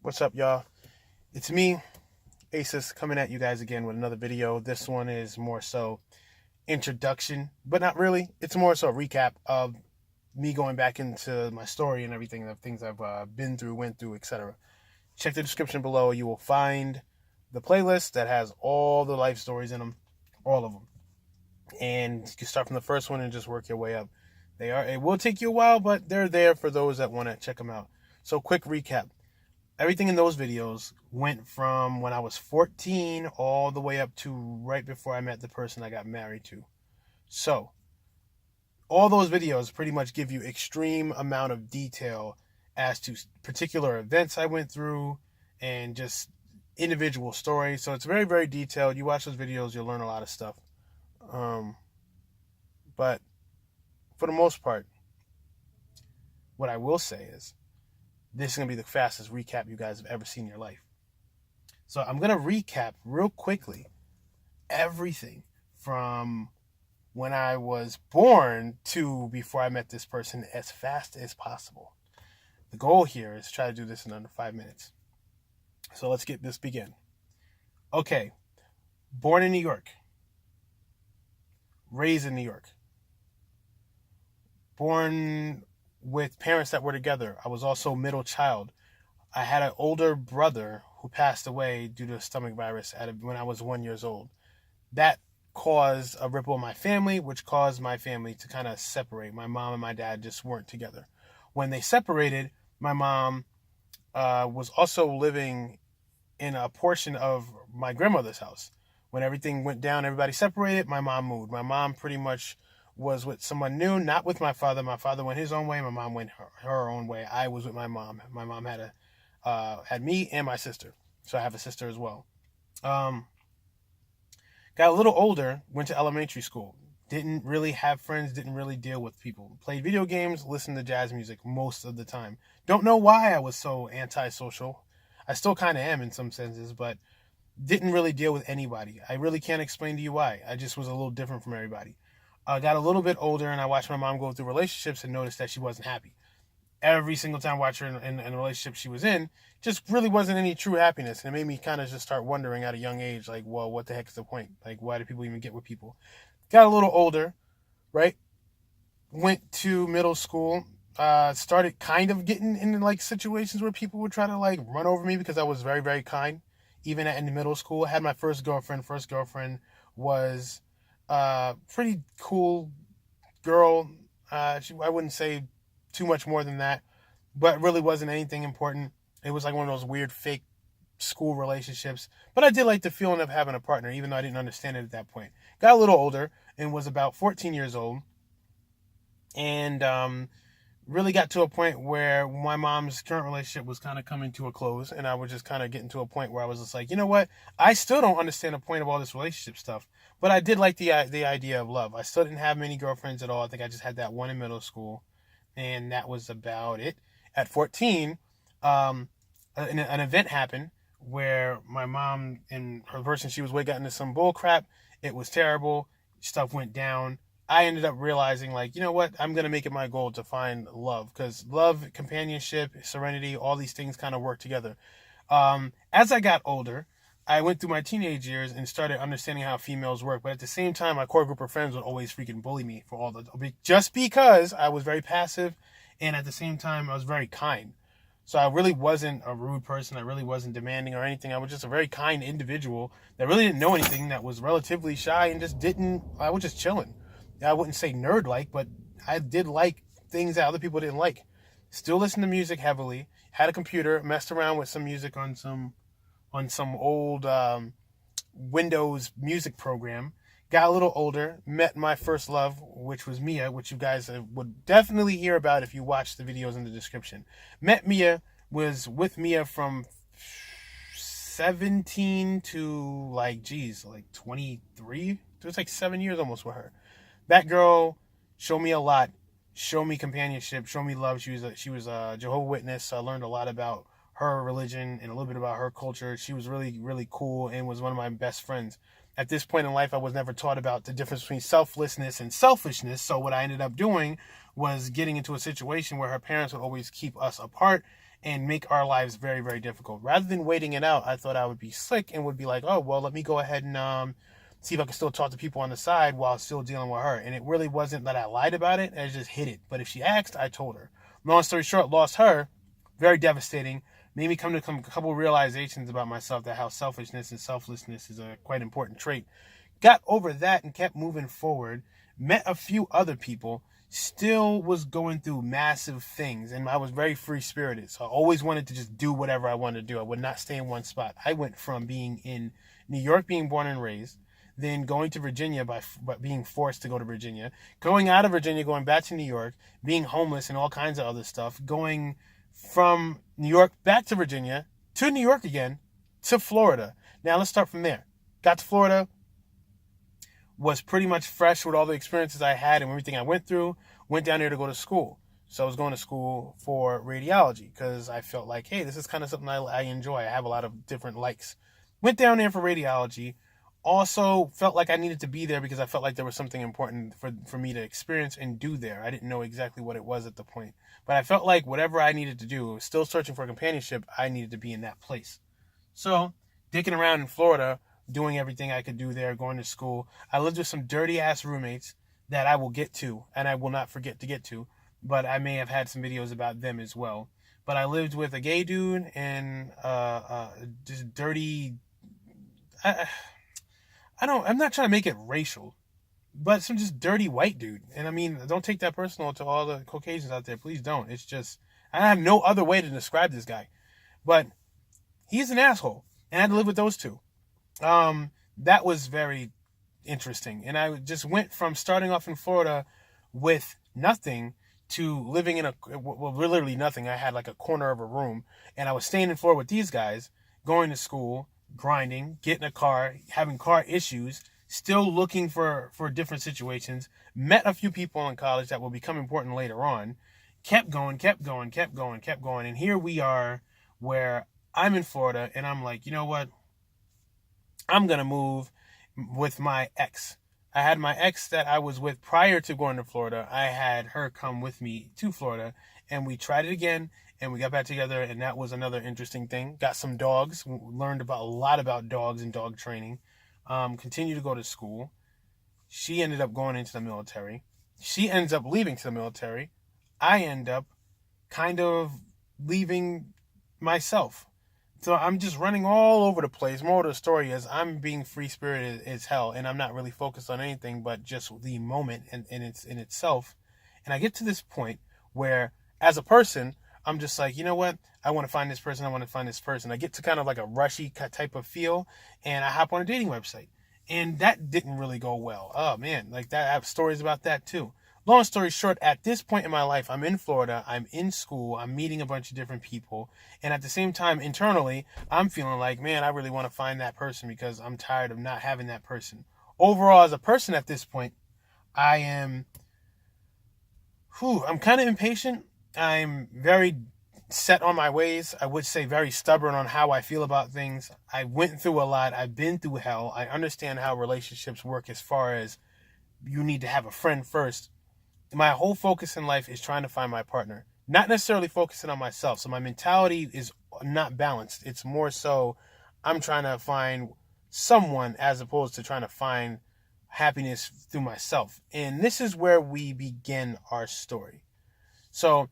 What's up, y'all? It's me, Asus, coming at you guys again with another video. This one is more so introduction, but not really. It's more so a recap of me going back into my story and everything, the things I've been through, went through, etc. Check the description below. You will find the playlist that has all the life stories in them, all of them. And you can start from the first one and just work your way up. It will take you a while, but they're there for those that want to check them out. So quick recap. Everything in those videos went from when I was 14 all the way up to right before I met the person I got married to. So, all those videos pretty much give you extreme amount of detail as to particular events I went through and just individual stories. So it's very, very detailed. You watch those videos, you'll learn a lot of stuff. But for the most part, what I will say is, this is going to be the fastest recap you guys have ever seen in your life. So I'm going to recap real quickly everything from when I was born to before I met this person as fast as possible. The goal here is to try to do this in under 5 minutes. So let's get this begin. Okay. Born in New York. Raised in New York. Born with parents that were together. I was also middle child. I had an older brother who passed away due to a stomach virus when I was 1 year old. That caused a ripple in my family, which caused my family to kind of separate. My mom and my dad just weren't together. When they separated, my mom was also living in a portion of my grandmother's house. When everything went down, everybody separated, my mom moved. My mom pretty much was with someone new, not with my father. My father went his own way. My mom went her own way. I was with my mom. My mom had me and my sister. So I have a sister as well. Got a little older, went to elementary school. Didn't really have friends, didn't really deal with people. Played video games, listened to jazz music most of the time. Don't know why I was so antisocial. I still kind of am in some senses, but didn't really deal with anybody. I really can't explain to you why. I just was a little different from everybody. Got a little bit older, and I watched my mom go through relationships and noticed that she wasn't happy. Every single time I watched her in a relationship she was in, just really wasn't any true happiness. And it made me kind of just start wondering at a young age, like, well, what the heck is the point? Like, why do people even get with people? Got a little older, right? Went to middle school. Started kind of getting in like situations where people would try to like run over me because I was very, very kind. Even in the middle school, I had my first girlfriend. First girlfriend was pretty cool girl. I wouldn't say too much more than that, but it really wasn't anything important. It was like one of those weird fake school relationships, but I did like the feeling of having a partner, even though I didn't understand it at that point. Got a little older and was about 14 years old, and really got to a point where my mom's current relationship was kind of coming to a close, and I was just kind of getting to a point where I was just like, you know what? I still don't understand the point of all this relationship stuff, but I did like the idea of love. I still didn't have many girlfriends at all. I think I just had that one in middle school, and that was about it. At 14, an event happened where my mom and her person she was with got into some bull crap. It was terrible. Stuff went down. I ended up realizing, like, you know what? I'm going to make it my goal to find love, because love, companionship, serenity, all these things kind of work together. As I got older, I went through my teenage years and started understanding how females work. But at the same time, my core group of friends would always freaking bully me just because I was very passive. And at the same time, I was very kind. So I really wasn't a rude person. I really wasn't demanding or anything. I was just a very kind individual that really didn't know anything, that was relatively shy and I was just chilling. I wouldn't say nerd-like, but I did like things that other people didn't like. Still listened to music heavily. Had a computer, messed around with some music on some old Windows music program. Got a little older, met my first love, which was Mia, which you guys would definitely hear about if you watch the videos in the description. Met Mia, was with Mia from 17 to like 23. It was like 7 years almost with her. That girl showed me a lot, showed me companionship, showed me love. She was a Jehovah's Witness, so I learned a lot about her religion and a little bit about her culture. She was really, really cool and was one of my best friends. At this point in life, I was never taught about the difference between selflessness and selfishness, so what I ended up doing was getting into a situation where her parents would always keep us apart, and make our lives very, very difficult. Rather than waiting it out, I thought I would be slick and would be like, oh, well, let me go ahead and see if I can still talk to people on the side while still dealing with her. And it really wasn't that I lied about it, I just hid it. But if she asked, I told her. Long story short, lost her. Very devastating. Made me come to a couple realizations about myself, that how selfishness and selflessness is a quite important trait. Got over that and kept moving forward. Met a few other people. Still was going through massive things, and I was very free-spirited. So I always wanted to just do whatever I wanted to do. I would not stay in one spot. I went from being in New York, being born and raised, then going to Virginia by being forced to go to Virginia, going out of Virginia, going back to New York, being homeless and all kinds of other stuff, going from New York back to Virginia, to New York again, to Florida. Now let's start from there. Got to Florida, was pretty much fresh with all the experiences I had and everything I went through, went down there to go to school. So I was going to school for radiology because I felt like, hey, this is kind of something I enjoy. I have a lot of different likes. Went down there for radiology. Also felt like I needed to be there because I felt like there was something important for me to experience and do there. I didn't know exactly what it was at the point. But I felt like whatever I needed to do, still searching for companionship, I needed to be in that place. So, dicking around in Florida, doing everything I could do there, going to school. I lived with some dirty-ass roommates that I will get to, and I will not forget to get to. But I may have had some videos about them as well. But I lived with a gay dude and just dirty... I'm not trying to make it racial, but some just dirty white dude. And I mean, don't take that personal to all the Caucasians out there. Please don't. It's just, I have no other way to describe this guy. But he's an asshole. And I had to live with those two. That was very interesting. And I just went from starting off in Florida with nothing to living in literally nothing. I had like a corner of a room. And I was staying in Florida with these guys, going to school, grinding, getting a car, having car issues, still looking for different situations. Met a few people in college that will become important later on. Kept going. And here we are where I'm in Florida and I'm like, you know what? I'm going to move with my ex. I had my ex that I was with prior to going to Florida. I had her come with me to Florida and we tried it again. And we got back together, and that was another interesting thing. Got some dogs, learned a lot about dogs and dog training. Continued to go to school. She ended up going into the military. She ends up leaving to the military. I end up kind of leaving myself. So I'm just running all over the place. More of the story is I'm being free-spirited as hell, and I'm not really focused on anything but just the moment in itself. And I get to this point where, as a person, I'm just like, you know what? I want to find this person. I get to kind of like a rushy type of feel, and I hop on a dating website. And that didn't really go well. Oh, man. Like that, I have stories about that, too. Long story short, at this point in my life, I'm in Florida. I'm in school. I'm meeting a bunch of different people. And at the same time, internally, I'm feeling like, man, I really want to find that person because I'm tired of not having that person. Overall, as a person at this point, I'm kind of impatient. I'm very set on my ways. I would say very stubborn on how I feel about things. I went through a lot. I've been through hell. I understand how relationships work as far as you need to have a friend first. My whole focus in life is trying to find my partner, not necessarily focusing on myself. So my mentality is not balanced. It's more so I'm trying to find someone as opposed to trying to find happiness through myself. And this is where we begin our story. So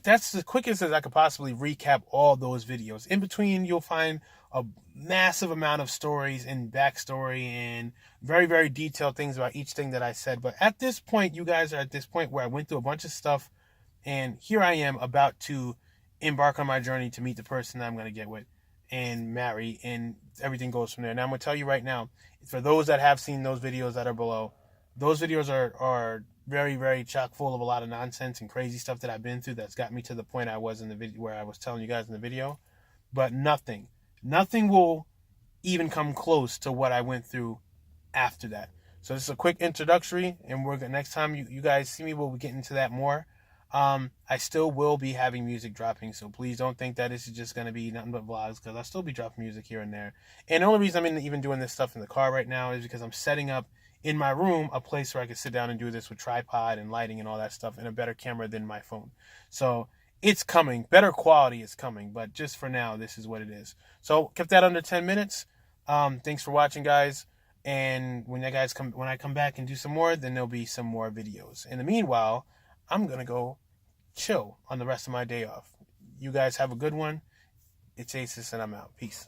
that's the quickest as I could possibly recap all those videos. In between, you'll find a massive amount of stories and backstory and very, very detailed things about each thing that I said. But at this point, you guys are at this point where I went through a bunch of stuff. And here I am about to embark on my journey to meet the person that I'm going to get with and marry. And everything goes from there. Now, I'm going to tell you right now, for those that have seen those videos that are below, those videos are very, very chock full of a lot of nonsense and crazy stuff that I've been through that's got me to the point I was in the video where I was telling you guys in the video. But nothing will even come close to what I went through after that. So this is a quick introductory, and next time you guys see me, we'll be getting into that more. I still will be having music dropping, so please don't think that this is just going to be nothing but vlogs, because I'll still be dropping music here and there. And the only reason I'm even doing this stuff in the car right now is because I'm setting up in my room a place where I can sit down and do this with tripod and lighting and all that stuff and a better camera than my phone. So It's coming. Better quality is coming, but just for now, this is what it is. So kept that under 10 minutes. Thanks for watching, guys. And when I come back and do some more, then there'll be some more videos. In the meanwhile, I'm gonna go chill on the rest of my day off. You guys have a good one. It's Asus, and I'm out. Peace.